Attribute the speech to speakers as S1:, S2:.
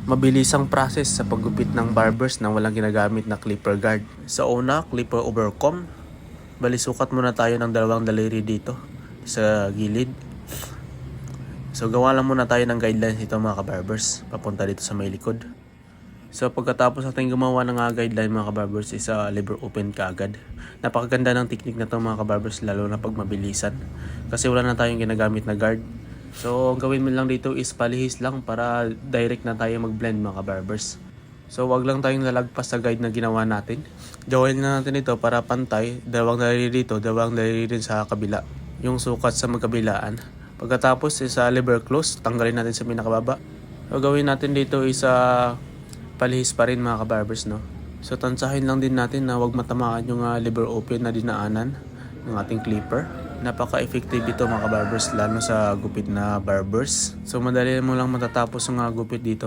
S1: Mabilisang process sa paggupit ng barbers na walang ginagamit na clipper guard. Sa una, clipper overcomb. Bali, sukat muna tayo ng dalawang daliri dito sa gilid. So gawa lang muna tayo ng guidelines dito mga kabarbers, papunta dito sa may likod. So pagkatapos natin gumawa ng guideline mga kabarbers, is liver open kaagad. Napakaganda ng technique na to mga kabarbers, lalo na pag mabilisan. Kasi wala na tayong ginagamit na guard. So ang gawin mo lang dito is palihis lang para direct na tayo mag-blend mga kabarbers. So wag lang tayong lalagpas sa guide na ginawa natin. Gawin na natin ito para pantay, dalawang daliri dito, dalawang daliri din sa kabila. Yung sukat sa magkabilaan. Pagkatapos is liver close, tanggalin natin sa pinakababa. So gawin natin dito is palihis pa rin mga kabarbers, no. So tansahin lang din natin na wag matamaan yung liver open na dinaanan ng ating clipper. Napaka-effective ito mga kabarbers, lalo sa gupit na barbers. So madali mo lang matatapos ang gupit dito